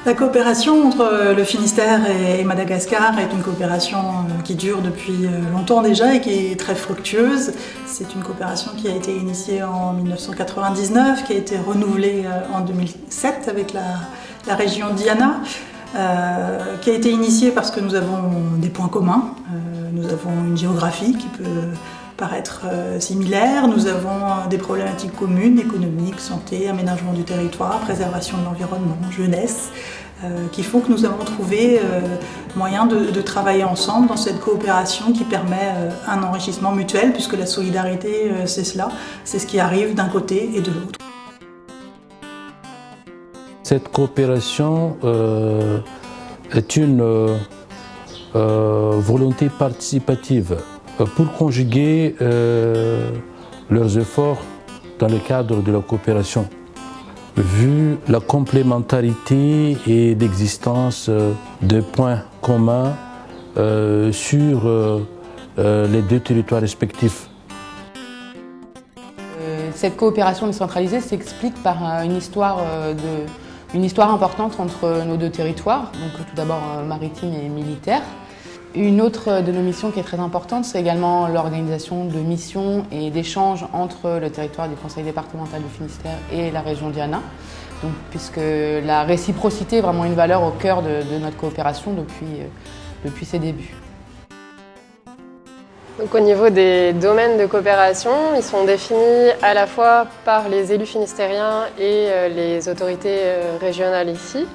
La coopération entre le Finistère et Madagascar est une coopération qui dure depuis longtemps déjà et qui est très fructueuse. C'est une coopération qui a été initiée en 1999, qui a été renouvelée en 2007 avec la région Diana, qui a été initiée parce que nous avons des points communs. Nous avons une géographie qui peut paraître similaire, nous avons des problématiques communes, économiques, santé, aménagement du territoire, préservation de l'environnement, jeunesse, qui font que nous avons trouvé moyen de travailler ensemble dans cette coopération qui permet un enrichissement mutuel, puisque la solidarité, c'est cela, c'est ce qui arrive d'un côté et de l'autre. Cette coopération est une volonté participative pour conjuguer leurs efforts dans le cadre de la coopération. Vu la complémentarité et l'existence de points communs sur les deux territoires respectifs. Cette coopération décentralisée s'explique par une histoire importante entre nos deux territoires, donc tout d'abord maritime et militaire. Une autre de nos missions qui est très importante, c'est également l'organisation de missions et d'échanges entre le territoire du Conseil départemental du Finistère et la région Diana, donc, puisque la réciprocité est vraiment une valeur au cœur de notre coopération depuis ses débuts. Donc, au niveau des domaines de coopération, ils sont définis à la fois par les élus finistériens et les autorités régionales ici.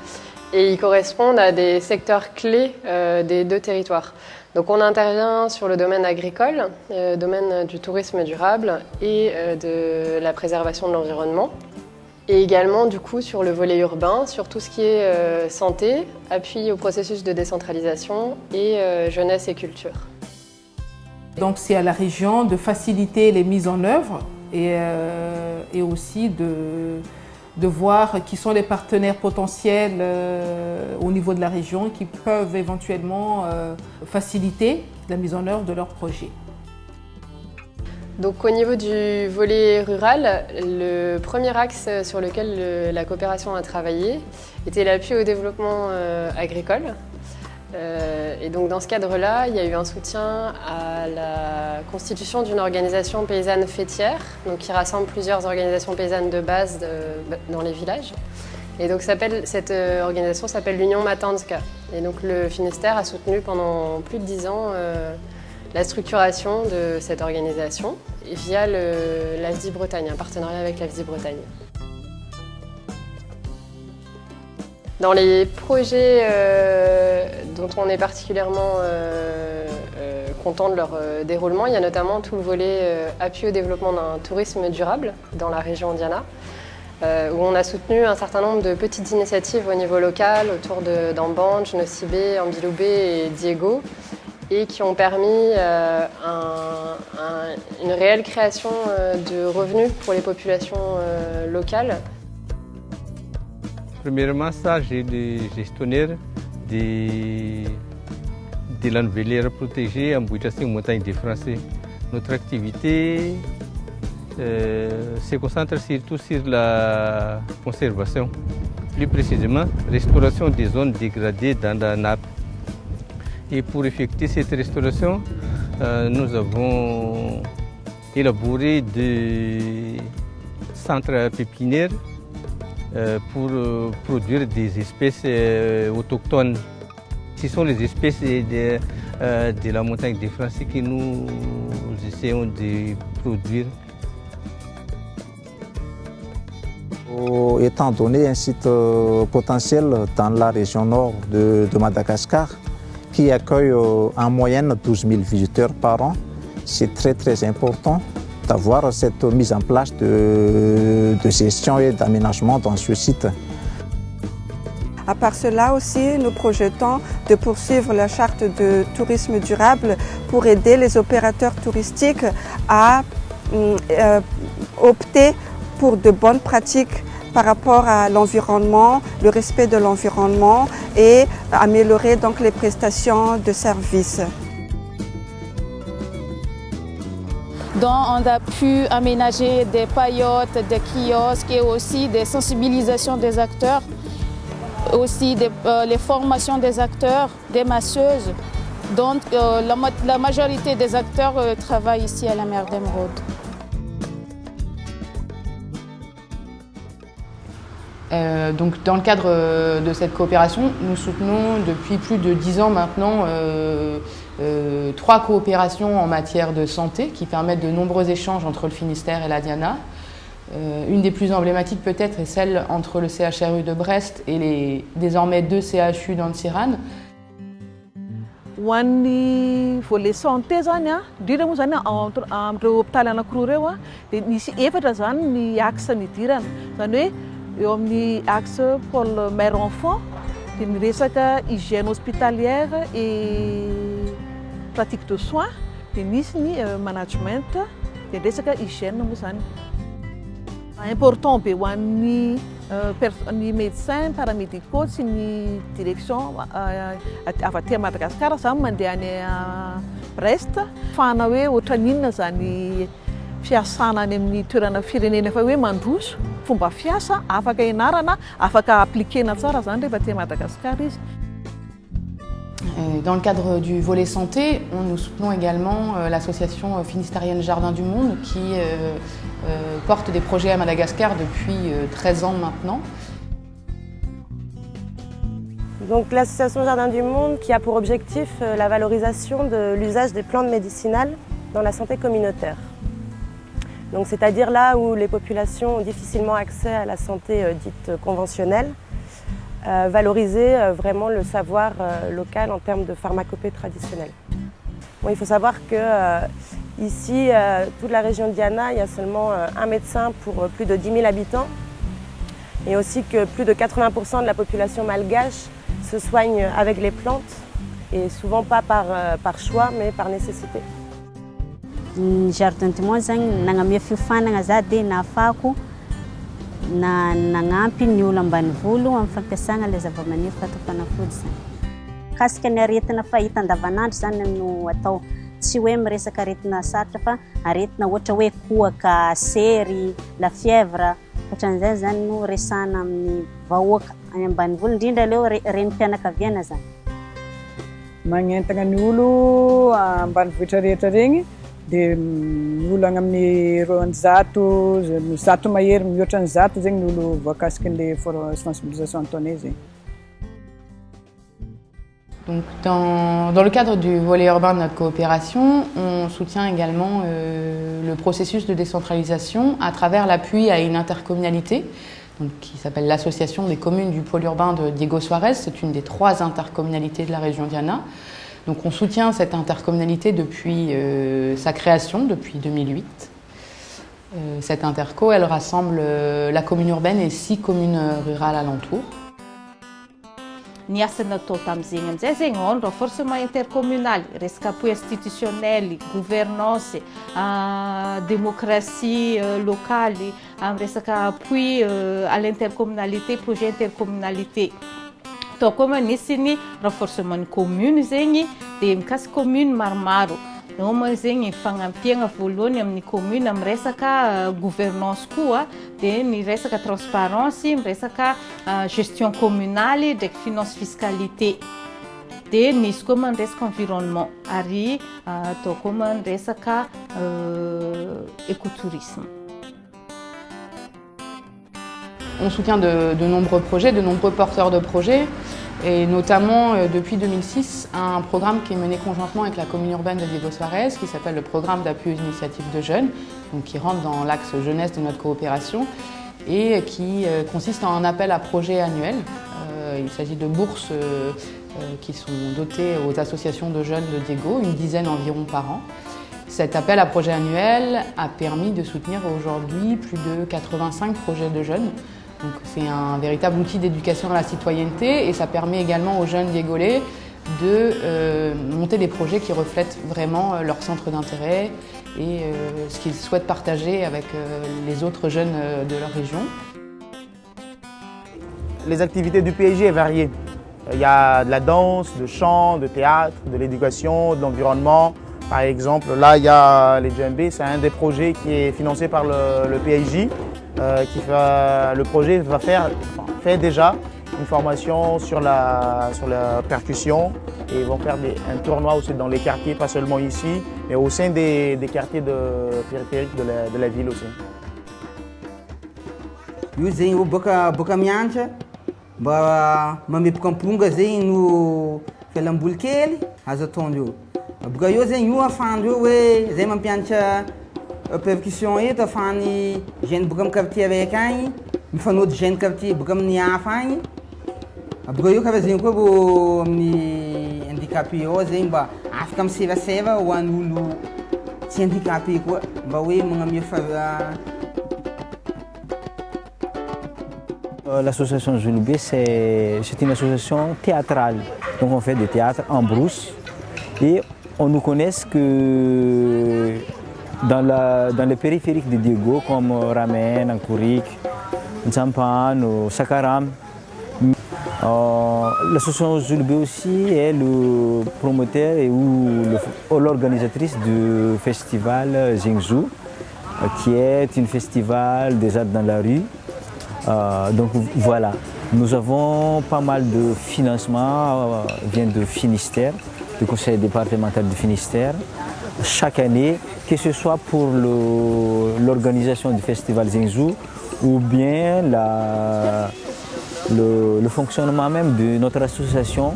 Et ils correspondent à des secteurs clés des deux territoires. Donc on intervient sur le domaine agricole, domaine du tourisme durable et de la préservation de l'environnement. Et également du coup sur le volet urbain, sur tout ce qui est santé, appui au processus de décentralisation et jeunesse et culture. Donc c'est à la région de faciliter les mises en œuvre et aussi de voir qui sont les partenaires potentiels au niveau de la région qui peuvent éventuellement faciliter la mise en œuvre de leurs projets. Donc au niveau du volet rural, le premier axe sur lequel la coopération a travaillé était l'appui au développement agricole. Et donc dans ce cadre-là, il y a eu un soutien à la constitution d'une organisation paysanne fêtière, donc qui rassemble plusieurs organisations paysannes de base dans les villages. Et donc cette organisation s'appelle l'Union Matanzka. Et donc le Finistère a soutenu pendant plus de 10 ans la structuration de cette organisation via l'AFDI Bretagne, un partenariat avec l'AFDI Bretagne. Dans les projets dont on est particulièrement content de leur déroulement, il y a notamment tout le volet appui au développement d'un tourisme durable dans la région Diana, où on a soutenu un certain nombre de petites initiatives au niveau local autour d'Ambanj, Nocibé, Ambiloubé et Diego, et qui ont permis une réelle création de revenus pour les populations locales. Premièrement, ça, j'ai des gestionnaires de la nouvelle aire protégée en Bouitassi, montagne des Français. Notre activité se concentre surtout sur la conservation, plus précisément restauration des zones dégradées dans la nappe. Et pour effectuer cette restauration, nous avons élaboré des centres pépinières pour produire des espèces autochtones. Ce sont les espèces de la montagne des Français que nous essayons de produire. Étant donné un site potentiel dans la région nord de Madagascar, qui accueille en moyenne 12 000 visiteurs par an, c'est très important d'avoir cette mise en place de gestion et d'aménagement dans ce site. À part cela aussi, nous projetons de poursuivre la charte de tourisme durable pour aider les opérateurs touristiques à opter pour de bonnes pratiques par rapport à l'environnement, le respect de l'environnement et améliorer donc les prestations de services. Donc on a pu aménager des paillotes, des kiosques et aussi des sensibilisations des acteurs aussi les formations des acteurs, des masseuses. Donc la majorité des acteurs travaillent ici à la mer d'Émeraude. Donc, dans le cadre de cette coopération, nous soutenons depuis plus de 10 ans maintenant 3 coopérations en matière de santé qui permettent de nombreux échanges entre le Finistère et la Diana. Une des plus emblématiques peut-être est celle entre le CHRU de Brest et les désormais 2 CHU d'Antsiran. Hoan'ny volet santé zany a, indrindra moa zany amin'ireo hôpitaly anankiroa ireo a, dia nisy efatra zany ny axe nidirana. Zany hoe eo amin'ny axe pôle mère enfant dia miresaka hygiène hospitalière et pratique de soins, dia nisy ny management dia miresaka hygiène moa zany. Important be ho an'ny ny médecins paramédicaux sy ny direction avy aty Madagasikara zany mandeha any Brest fahana hoe ohatran'inona zany fiasana any amin'ny toerana firenena efa hoe mandroso fomba fiasa afaka ianarana afaka appliquena tsara zany rehefa aty Madagasikara izy. Dans le cadre du volet santé, nous soutenons également l'association finistérienne Jardin du Monde qui porte des projets à Madagascar depuis 13 ans maintenant. Donc l'association Jardin du Monde qui a pour objectif la valorisation de l'usage des plantes médicinales dans la santé communautaire. Donc c'est-à-dire là où les populations ont difficilement accès à la santé dite conventionnelle. Valoriser vraiment le savoir local en termes de pharmacopée traditionnelle. Bon, il faut savoir que ici, toute la région de Diana, il y a seulement un médecin pour plus de 10 000 habitants et aussi que plus de 80% de la population malgache se soigne avec les plantes et souvent pas par choix mais par nécessité. Jardin du Monde nagnamia fiofanagna za dia nahafahako nagnampy ny olo ambanivolo amin'ny fampiasana ilay zava-maniry fatao fanafody zany. Kasika ny aretina fahita andavanandro zany no atao tsy hoe miresaka aretina sarotra fa aretina ohatra hoe kohaka, sery, la fièvre, ohatran'izay zany no resana amin'ny vahoaka any ambanivolo indrindra leo renim-pianakaviana zany. Magnentana ny olo ambanivohitra rehetra regny dia miolagna amin'ny 100 mahery mihoatra ny 100 zegny ny olo voakasiky an'ilay sensibilisation ataonay zegny. Donc dans le cadre du volet urbain de notre coopération, on soutient également le processus de décentralisation à travers l'appui à une intercommunalité donc, qui s'appelle l'association des communes du pôle urbain de Diego Suarez. C'est une des 3 intercommunalités de la région Diana. Donc on soutient cette intercommunalité depuis sa création, depuis 2008. Cette interco, elle rassemble la commune urbaine et 6 communes rurales alentour. Ny asa natao tamin'izegny amin'izay zegny ao ny renforcement intercommunal, resaka appui institutionnel, gouvernance, démocratie locale, resaka appui à l'intercommunalité, projet intercommunalité. Tao koa ma nisy ny renforcement ny commune zegny dia mikasy commune maromaro. Ao moa zegny fagnampiana voalohany amin'ny commune amin'ny resaka gouvernance koa dia ny resaka transparence, resaka gestion communale ndraiky finance fiscalité. Dia nisy koa ma ny resaka environnement ary atao koa ma ny resaka écotourisme. On soutient de nombreux projets, de nombreux porteurs de projets, et notamment depuis 2006, un programme qui est mené conjointement avec la commune urbaine de Diego Suarez, qui s'appelle le programme d'appui aux initiatives de jeunes, donc qui rentre dans l'axe jeunesse de notre coopération, et qui consiste en un appel à projets annuel. Il s'agit de bourses qui sont dotées aux associations de jeunes de Diego, une dizaine environ par an. Cet appel à projet annuel a permis de soutenir aujourd'hui plus de 85 projets de jeunes. C'est un véritable outil d'éducation à la citoyenneté et ça permet également aux jeunes diégolais de monter des projets qui reflètent vraiment leur centre d'intérêt et ce qu'ils souhaitent partager avec les autres jeunes de leur région. Les activités du PIJ sont variées. Il y a de la danse, de chant, de théâtre, de l'éducation, de l'environnement. Par exemple, là, il y a les djembés, c'est un des projets qui est financé par le PIJ. Le projet fait déjà une formation sur la percussion et ils vont faire un tournoi aussi dans les quartiers, pas seulement ici, mais au sein des quartiers périphériques de la ville aussi. Io zegny boka mianatra mba mamepoka amponga zegny no fialamboly kely azo ataondreo. Boka eo zegny io afandreo hoe zay mampianatra percussion eto afahany jeune boka amin'ny quartier araiky agny mifanody jeune quartier boka amin'ny hafa agny. Boka eo karaha zegny koa bo amin'ny handicapé ao zegny mba afaka misevaseva ho an'olo tsy handicapé koa mba hoe magnamia L'association Zulubé, c'est une association théâtrale. Donc on fait du théâtre en brousse et on nous connaît que dans les périphériques de Diego comme Ramen, Ankourik, Nzampano, Sakaram. L'association Zulubé aussi est le promoteur ou l'organisatrice du festival Zingzou, qui est un festival des arts dans la rue. Donc voilà, nous avons pas mal de financement, vient de Finistère, du conseil départemental du Finistère. Chaque année, que ce soit pour l'organisation du festival Zingzou ou bien le fonctionnement même de notre association,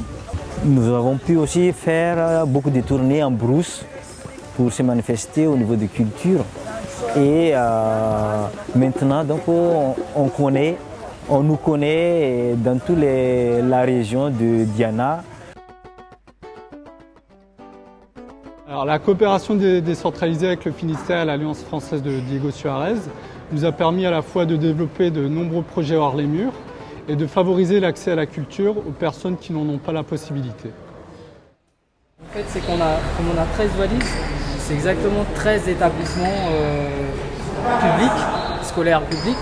nous avons pu aussi faire beaucoup de tournées en brousse pour se manifester au niveau de culture. Et maintenant, donc, on nous connaît dans toute la région de Diana. Alors, la coopération décentralisée avec le Finistère et l'Alliance française de Diego Suarez nous a permis à la fois de développer de nombreux projets hors les murs et de favoriser l'accès à la culture aux personnes qui n'en ont pas la possibilité. En fait, c'est comme on a 13 valises, c'est exactement 13 établissements publics, scolaires publics,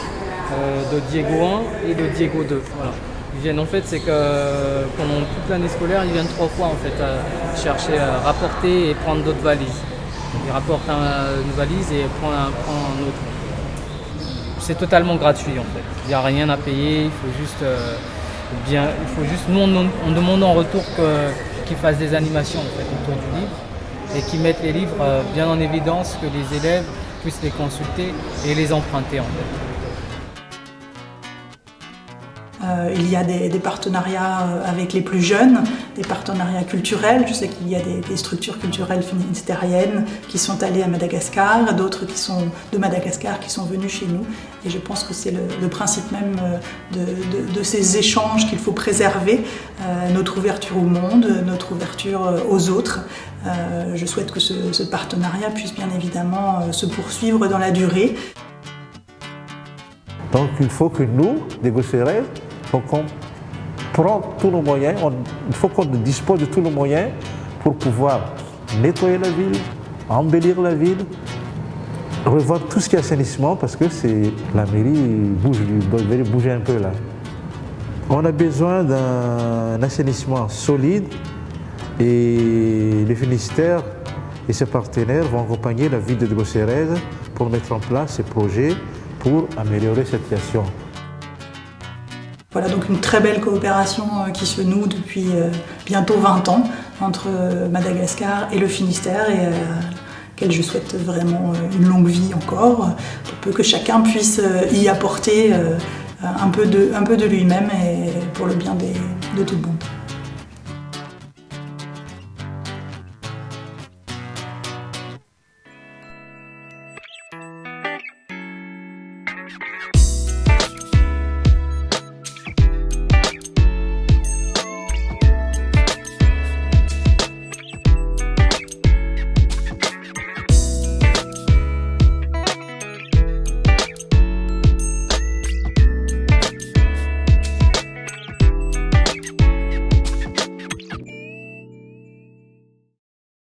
de Diego 1 et de Diego 2. Voilà. Ils viennent, en fait, c'est que pendant toute l'année scolaire, ils viennent 3 fois en fait, chercher à rapporter et prendre d'autres valises. Ils rapportent une valise et prennent un autre. C'est totalement gratuit en fait. Il n'y a rien à payer, il faut juste, nous on demande en retour qu'ils fassent des animations en fait, autour du livre et qu'ils mettent les livres bien en évidence, que les élèves puissent les consulter et les emprunter en fait. Il y a des partenariats avec les plus jeunes, des partenariats culturels. Je sais qu'il y a des structures culturelles finistériennes qui sont allées à Madagascar, d'autres qui sont de Madagascar qui sont venus chez nous. Et je pense que c'est le principe même de ces échanges qu'il faut préserver, notre ouverture au monde, notre ouverture aux autres. Je souhaite que ce partenariat puisse bien évidemment se poursuivre dans la durée. Donc il faut que nous, Diego Suarez, faut qu'on prenne tous nos moyens, il faut qu'on dispose de tous nos moyens pour pouvoir nettoyer la ville, embellir la ville, revoir tout ce qui est assainissement parce que la mairie doit bouger un peu là. On a besoin d'un assainissement solide et le Finistère et ses partenaires vont accompagner la ville de Diego Suarez pour mettre en place ces projets pour améliorer cette situation. Voilà donc une très belle coopération qui se noue depuis bientôt 20 ans entre Madagascar et le Finistère et à laquelle je souhaite vraiment une longue vie encore, pour peu que chacun puisse y apporter un peu de lui-même et pour le bien de tout le monde.